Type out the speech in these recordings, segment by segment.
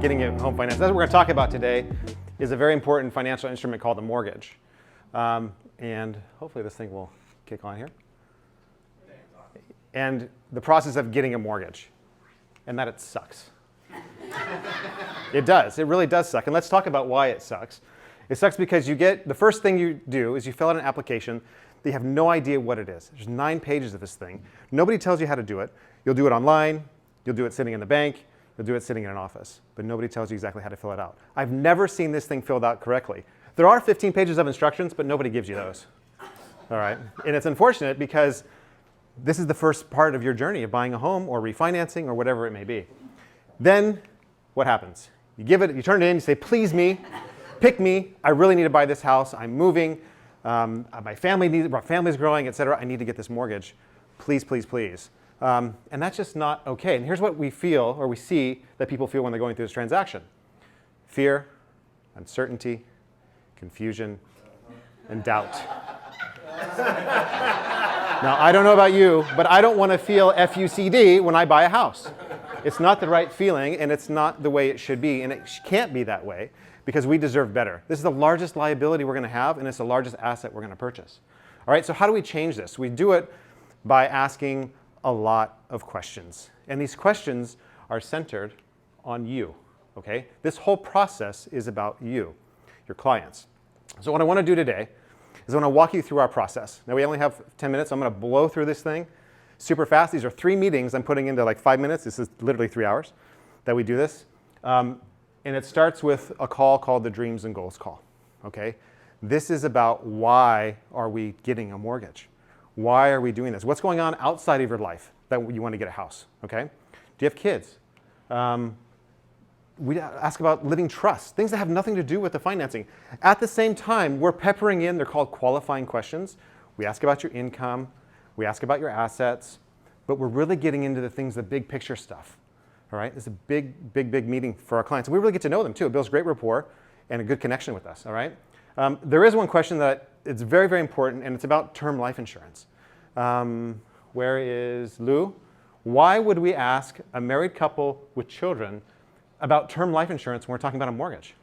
getting a home finance. That's what we're going to talk about today is a very important financial instrument called the mortgage. And hopefully this thing will kick on here. And the process of getting a mortgage, and that it sucks. It does. It really does suck. And let's talk about why it sucks. It sucks because the first thing you do is you fill out an application. They have no idea what it is. There's 9 pages of this thing. Nobody tells you how to do it. You'll do it online. You'll do it sitting in the bank. You'll do it sitting in an office. But nobody tells you exactly how to fill it out. I've never seen this thing filled out correctly. There are 15 pages of instructions, but nobody gives you those. All right? And it's unfortunate because this is the first part of your journey of buying a home or refinancing or whatever it may be. Then what happens? You turn it in, you say, please me, pick me. I really need to buy this house. I'm moving. My family's growing, et cetera. I need to get this mortgage. Please, please, please. And that's just not OK. And here's what we feel or we see that people feel when they're going through this transaction. Fear, uncertainty, confusion, and doubt. Now, I don't know about you, but I don't want to feel FUCD when I buy a house. It's not the right feeling, and it's not the way it should be, and it can't be that way because we deserve better. This is the largest liability we're going to have, and it's the largest asset we're going to purchase. All right, so how do we change this? We do it by asking a lot of questions, and these questions are centered on you, okay? This whole process is about you, your clients. So what I want to do today is I want to walk you through our process. Now, we only have 10 minutes. So I'm going to blow through this thing super fast. These are 3 meetings I'm putting into like 5 minutes. This is literally 3 hours that we do this. And it starts with a call called the Dreams and Goals call. Okay? This is about why are we getting a mortgage? Why are we doing this? What's going on outside of your life that you want to get a house? Okay? Do you have kids? We ask about living trust, things that have nothing to do with the financing. At the same time, we're peppering in, they're called qualifying questions. We ask about your income, we ask about your assets, but we're really getting into the things, the big picture stuff. All right, it's a big, big, big meeting for our clients. And we really get to know them too. It builds great rapport and a good connection with us, all right? There is one question that it's very, very important, and it's about term life insurance. Where is Lou? Why would we ask a married couple with children about term life insurance when we're talking about a mortgage?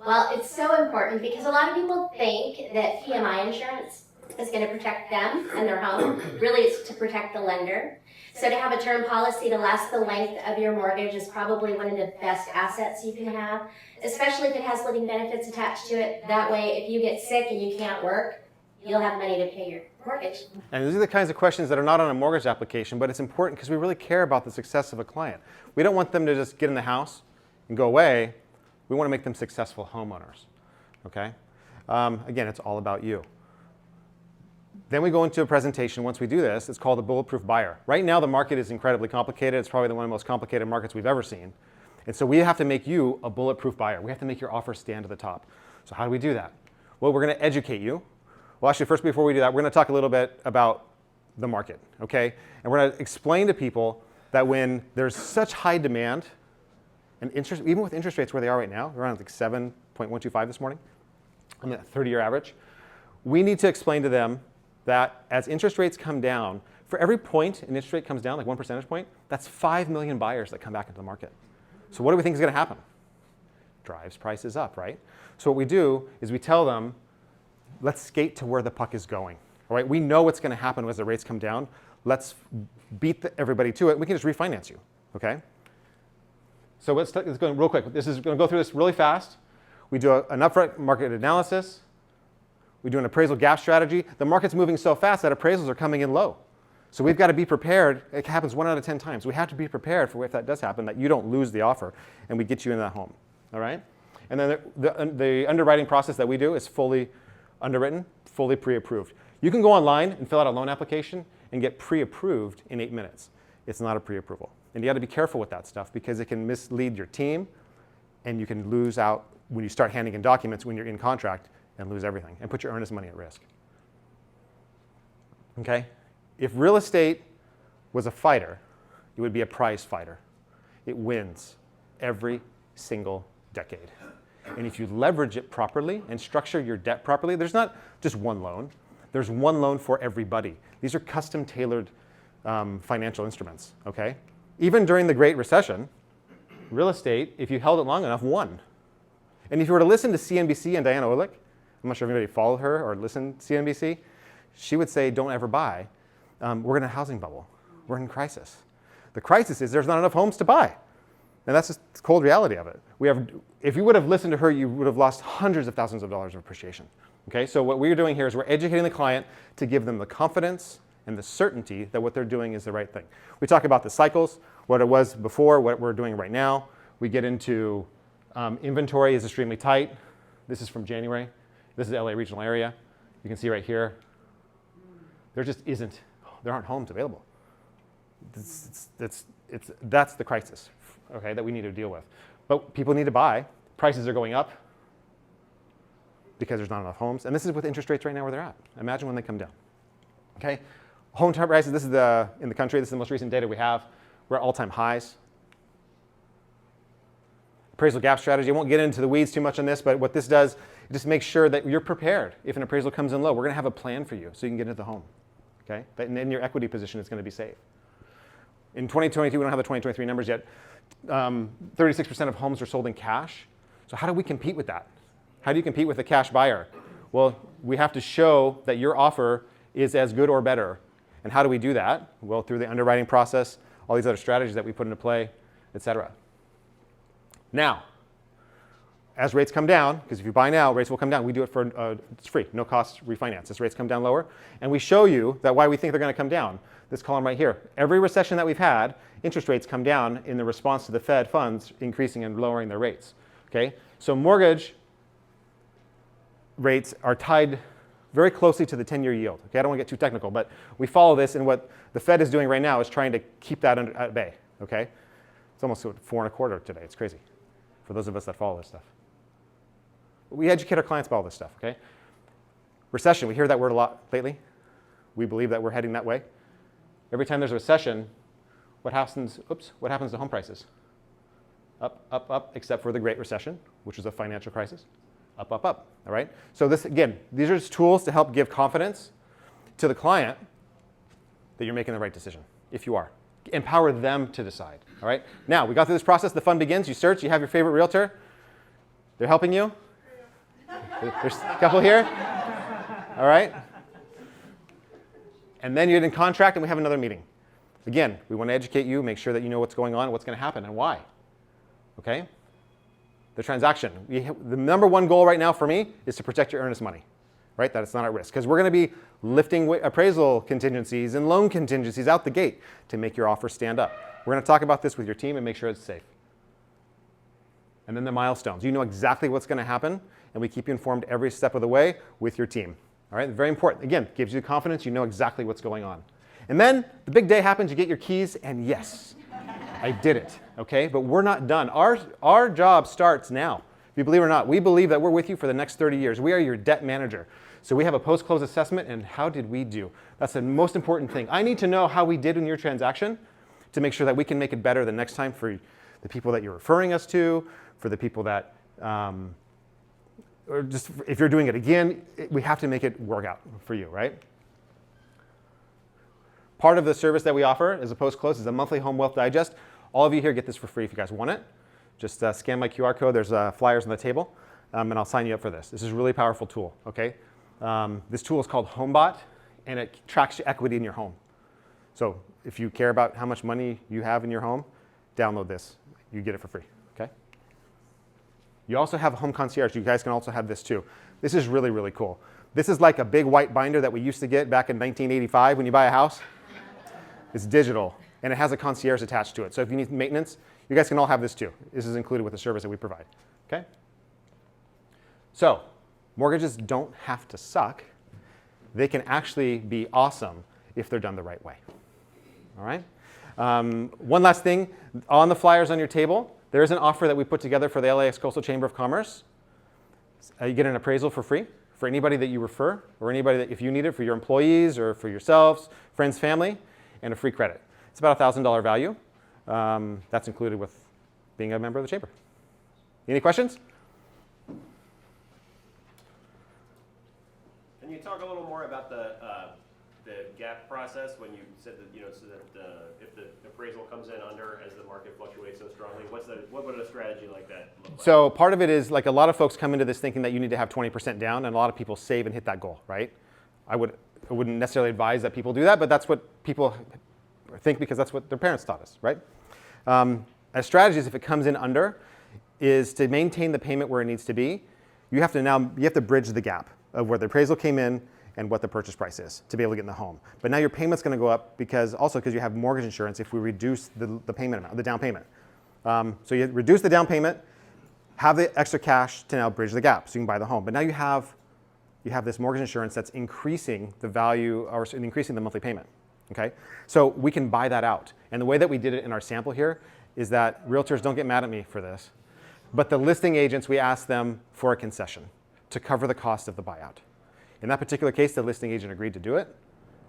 Well, it's so important because a lot of people think that PMI insurance is going to protect them and their home. Really, it's to protect the lender. So to have a term policy to last the length of your mortgage is probably one of the best assets you can have, especially if it has living benefits attached to it. That way, if you get sick and you can't work, you'll have money to pay your mortgage. And these are the kinds of questions that are not on a mortgage application, but it's important because we really care about the success of a client. We don't want them to just get in the house and go away. We want to make them successful homeowners, okay? Again, it's all about you. Then we go into a presentation. Once we do this, it's called a bulletproof buyer. Right now, the market is incredibly complicated. It's probably one of the most complicated markets we've ever seen. And so we have to make you a bulletproof buyer. We have to make your offer stand to the top. So how do we do that? Well, we're going to educate you. Well, actually, first, before we do that, we're going to talk a little bit about the market, okay? And we're going to explain to people that when there's such high demand, and even with interest rates where they are right now, they're around like 7.125 this morning, on the 30-year average, we need to explain to them that as interest rates come down, for every point an interest rate comes down, like 1 percentage point, that's 5 million buyers that come back into the market. So what do we think is going to happen? Drives prices up, right? So what we do is we tell them, let's skate to where the puck is going. All right? We know what's going to happen as the rates come down. Let's beat everybody to it. We can just refinance you, okay? So let's go real quick. This is going to go through this really fast. We do an upfront market analysis. We do an appraisal gap strategy. The market's moving so fast that appraisals are coming in low. So we've got to be prepared. It happens 1 out of 10 times. We have to be prepared for if that does happen, that you don't lose the offer, and we get you in that home. All right? And then the underwriting process that we do is fully underwritten, fully pre-approved. You can go online and fill out a loan application and get pre-approved in 8 minutes. It's not a pre-approval. And you got to be careful with that stuff because it can mislead your team, and you can lose out when you start handing in documents when you're in contract and lose everything and put your earnest money at risk. Okay? If real estate was a fighter, it would be a prize fighter. It wins every single decade. And if you leverage it properly and structure your debt properly, there's not just one loan. There's one loan for everybody. These are custom-tailored financial instruments, okay? Even during the Great Recession, real estate, if you held it long enough, won. And if you were to listen to CNBC and Diana Orlick, I'm not sure if anybody followed her or listened to CNBC, she would say, don't ever buy. We're in a housing bubble. We're in crisis. The crisis is there's not enough homes to buy. And that's just the cold reality of it. If you would have listened to her, you would have lost hundreds of thousands of dollars of appreciation. Okay, so what we're doing here is we're educating the client to give them the confidence and the certainty that what they're doing is the right thing. We talk about the cycles, what it was before, what we're doing right now. We get into inventory is extremely tight. This is from January. This is the LA regional area. You can see right here, there just isn't, there aren't homes available. That's the crisis, okay, that we need to deal with. But people need to buy. Prices are going up because there's not enough homes. And this is with interest rates right now where they're at. Imagine when they come down. Okay, home prices, this is in the country, this is the most recent data we have. We're at all-time highs. Appraisal gap strategy, I won't get into the weeds too much on this, but what this does, it just makes sure that you're prepared. If an appraisal comes in low, we're going to have a plan for you so you can get into the home. Okay, and then your equity position is going to be safe. In 2022, we don't have the 2023 numbers yet. 36% of homes are sold in cash. So how do we compete with that? How do you compete with a cash buyer? Well, we have to show that your offer is as good or better. And how do we do that? Well, through the underwriting process, all these other strategies that we put into play, et cetera. Now, as rates come down, because if you buy now, rates will come down. We do it for, it's free, no cost refinance. As rates come down lower. And we show you that why we think they're going to come down. This column right here. Every recession that we've had, interest rates come down in the response to the Fed funds increasing and lowering their rates. Okay? So mortgage rates are tied very closely to the 10-year yield. Okay? I don't want to get too technical, but we follow this, and what the Fed is doing right now is trying to keep that at bay. Okay? It's almost 4.25 today. It's crazy for those of us that follow this stuff. We educate our clients about all this stuff. Okay? Recession, we hear that word a lot lately. We believe that we're heading that way. Every time there's a recession, what happens to home prices? Up, up, up, except for the Great Recession, which was a financial crisis. Up, up, up, all right? So this, again, these are just tools to help give confidence to the client that you're making the right decision, if you are. Empower them to decide, all right? Now, we got through this process, the fun begins, you search, you have your favorite realtor. They're helping you. There's a couple here, all right? And then you're in contract and we have another meeting. Again, we want to educate you, make sure that you know what's going on, what's going to happen, and why. Okay? The transaction. The number one goal right now for me is to protect your earnest money, right? That it's not at risk. Because we're going to be lifting appraisal contingencies and loan contingencies out the gate to make your offer stand up. We're going to talk about this with your team and make sure it's safe. And then the milestones. You know exactly what's going to happen, and we keep you informed every step of the way with your team. All right, very important. Again, gives you confidence. You know exactly what's going on. And then the big day happens. You get your keys, and yes, I did it. Okay, but we're not done. Our job starts now. If you believe it or not, we believe that we're with you for the next 30 years. We are your debt manager. So we have a post-close assessment, and how did we do? That's the most important thing. I need to know how we did in your transaction to make sure that we can make it better the next time for the people that you're referring us to, for the people that. Or just if you're doing it again, we have to make it work out for you, right? Part of the service that we offer as a post-close is a monthly home wealth digest. All of you here get this for free if you guys want it. Just scan my QR code. There's flyers on the table, and I'll sign you up for this. This is a really powerful tool, okay? This tool is called HomeBot, and it tracks your equity in your home. So if you care about how much money you have in your home, download this. You get it for free, okay? You also have a home concierge. You guys can also have this too. This is really, really cool. This is like a big white binder that we used to get back in 1985 when you buy a house. It's digital, and it has a concierge attached to it. So if you need maintenance, you guys can all have this too. This is included with the service that we provide, okay? So mortgages don't have to suck. They can actually be awesome if they're done the right way, all right? One last thing, on the flyers on your table, there is an offer that we put together for the LAX Coastal Chamber of Commerce. You get an appraisal for free for anybody that you refer, or anybody that, if you need it, for your employees or for yourselves, friends, family, and a free credit. It's about a $1,000 value. That's included with being a member of the chamber. Any questions? Can you talk a little more about the gap process when you said that, so that if the appraisal comes in under under as the market fluctuates so strongly? What would a strategy like that look like? So part of it is like a lot of folks come into this thinking that you need to have 20% down, and a lot of people save and hit that goal, right? I wouldn't necessarily advise that people do that, but that's what people think because that's what their parents taught us, right? A strategy is if it comes in under, is to maintain the payment where it needs to be. You have to bridge the gap of where the appraisal came in and what the purchase price is to be able to get in the home. But now your payment's going to go up because you have mortgage insurance if we reduce the payment amount, the down payment. So you reduce the down payment, have the extra cash to now bridge the gap so you can buy the home. But now you have this mortgage insurance that's increasing the value or increasing the monthly payment. Okay? So we can buy that out. And the way that we did it in our sample here is that realtors, don't get mad at me for this, but the listing agents, we asked them for a concession to cover the cost of the buyout. In that particular case, the listing agent agreed to do it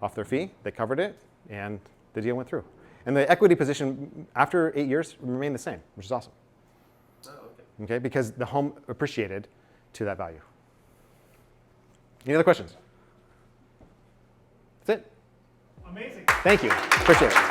off their fee. They covered it, and the deal went through. And the equity position after 8 years remained the same, which is awesome. Oh, okay. Okay, because the home appreciated to that value. Any other questions? That's it. Amazing. Thank you. Appreciate it.